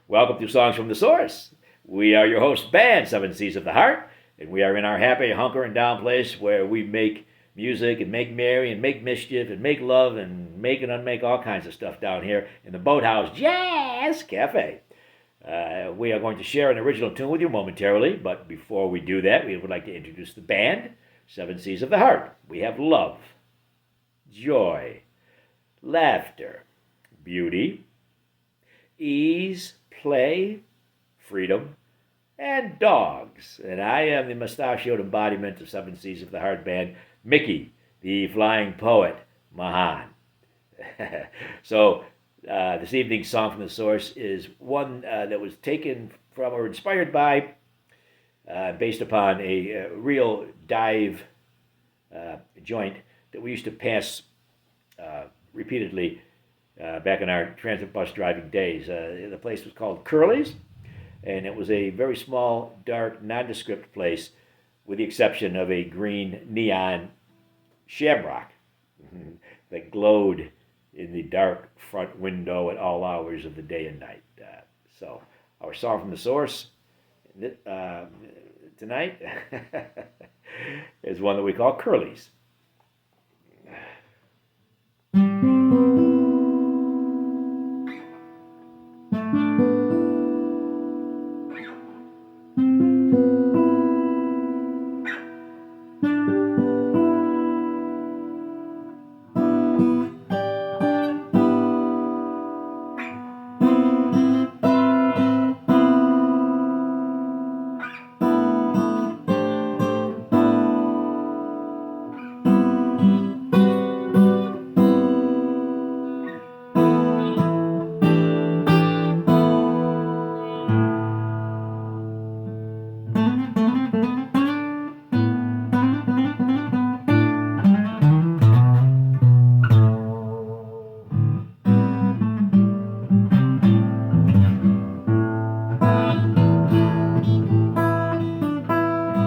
Welcome to Songs from the Source. We are your host band, Seven Seas of the Heart, and we are in our happy hunkering down place where we make music and make merry and make mischief and make love and make and unmake all kinds of stuff down here in the Boathouse Jazz Cafe. We are going to share an original tune with you momentarily, but before we do that, we would like to introduce the band, Seven Seas of the Heart. We have love, joy, laughter, beauty, ease, play, freedom, and dogs. And I am the mustachioed embodiment of Seven Seas of the Heart band, Mickey, the flying poet, Mahan. So this evening's song from the source is one that was taken from or inspired by, based upon a real dive joint that we used to pass repeatedly back in our transit bus driving days. The place was called Curley'S, and it was a very small, dark, nondescript place with the exception of a green neon shamrock that glowed in the dark front window at all hours of the day and night. So our song from the source tonight is one that we call Curley'S.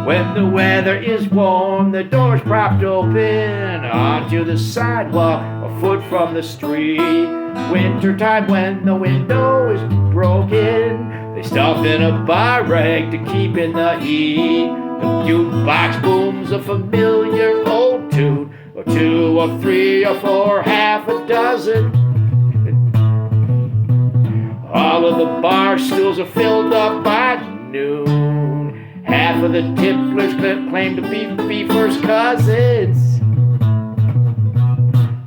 When the weather is warm, the door's propped open onto the sidewalk, a foot from the street. Wintertime when the window is broken, they stuff in a bar rag to keep in the heat. The jukebox booms a familiar old tune, or two or three or four, half a dozen. All of the bar stools are filled up by noon. Half of the tipplers claim to be first cousins.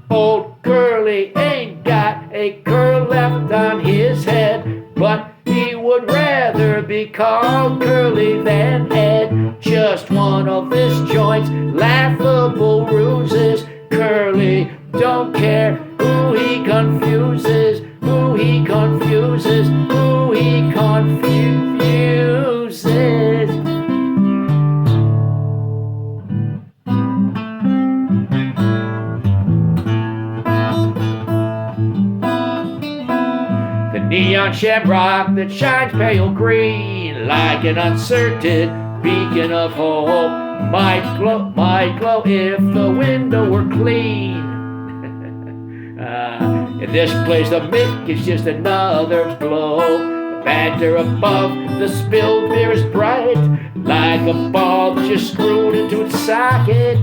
Old Curly ain't got a curl left on his head, but he would rather be called Curly than Ed. Just one of this joint's laughable ruses. Curly don't care who he confuses, who he confuses, who he confuses. Neon shamrock that shines pale green like an uncertain beacon of hope might glow if the window were clean. In this place the mick is just another blow. The banter above the spilled beer is bright like a ball just screwed into its socket.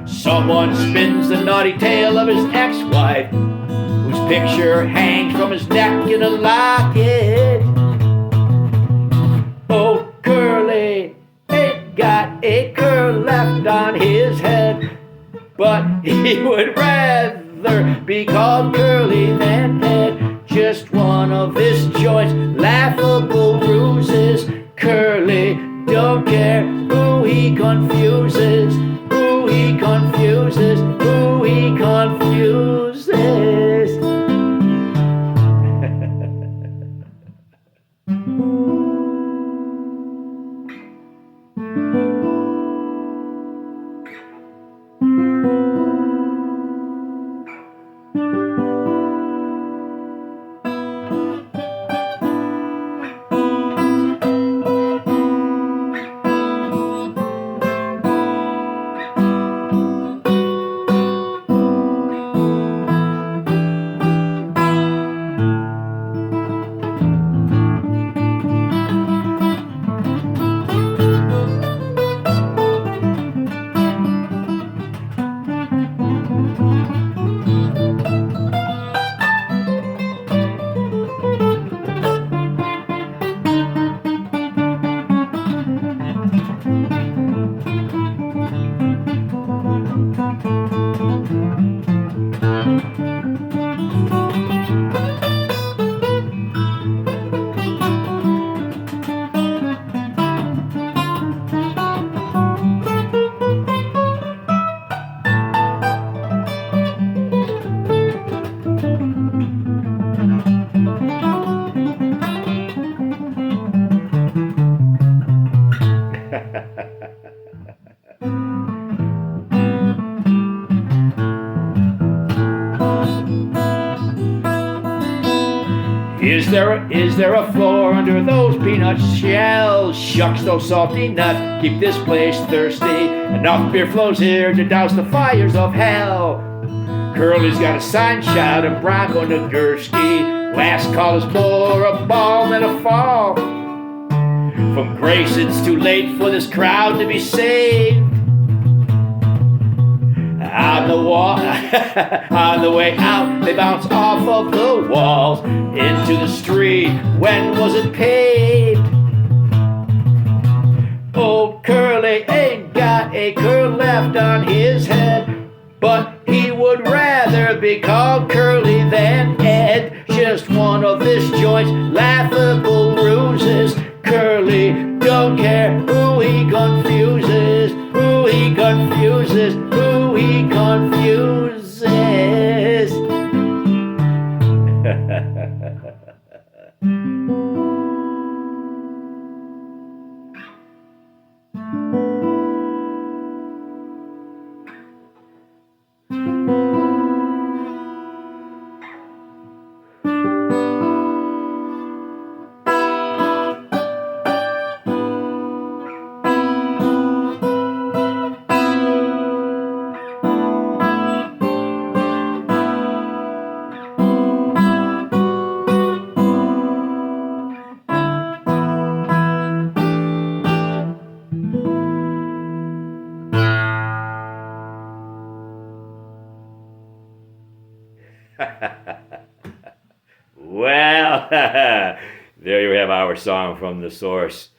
Someone spins the naughty tale of his ex-wife, whose picture hangs from his neck in a locket. Oh, Curly ain't got a curl left on his head, but he would rather be called Curly than Ed. Just one of his joint's laughable ruses. Curly don't care who he confuses, who he confuses, who he confuses. Is there a floor under those peanut shells? Shucks, those salty nuts keep this place thirsty. Enough beer flows here to douse the fires of hell. Curley's got a sign shot of Bronco Nagurski. Last call is more a ball than a fall. From grace, it's too late for this crowd to be saved. On the wall, on the way out, they bounce off of the walls into the street. When was it paved? Old Curley ain't got a curl left on his head, but he would rather be called Curley than Ed. Just one of this joint's laughable ruses. Curley don't care who he confuses, who he confuses, who he confuses. Well, there you have our song from the source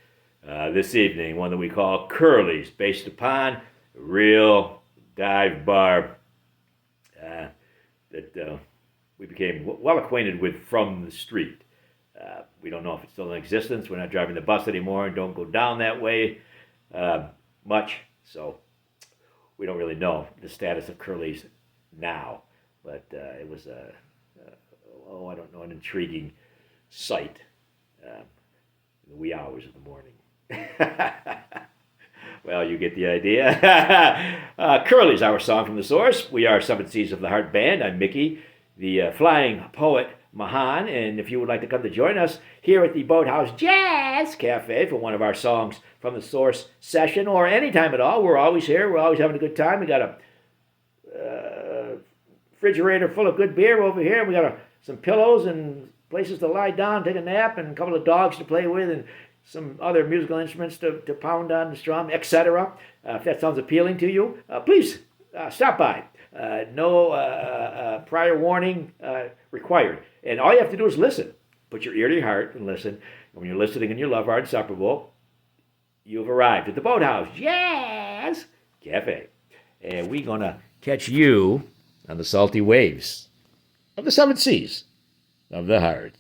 this evening, one that we call Curley's, based upon a real dive bar that we became well acquainted with from the street. We don't know if it's still in existence. We're not driving the bus anymore and don't go down that way much, so we don't really know the status of Curley's now. But it was I don't know, an intriguing sight in the wee hours of the morning. Well, you get the idea. Curley's our song from the source. We are Seven Seas of the Heart Band. I'm Mickey, the flying poet Mahan, and if you would like to come to join us here at the Boathouse Jazz Cafe for one of our songs from the source session, or anytime at all, we're always here. We're always having a good time. We got a refrigerator full of good beer over here. We got some pillows and places to lie down, take a nap, and a couple of dogs to play with, and some other musical instruments to pound on the strum, etc. If that sounds appealing to you, please stop by. No prior warning required. And all you have to do is listen. Put your ear to your heart and listen. And when you're listening and your love are inseparable, you've arrived at the Boathouse Jazz Cafe. And we're going to catch you on the salty waves of the seven seas of the heart.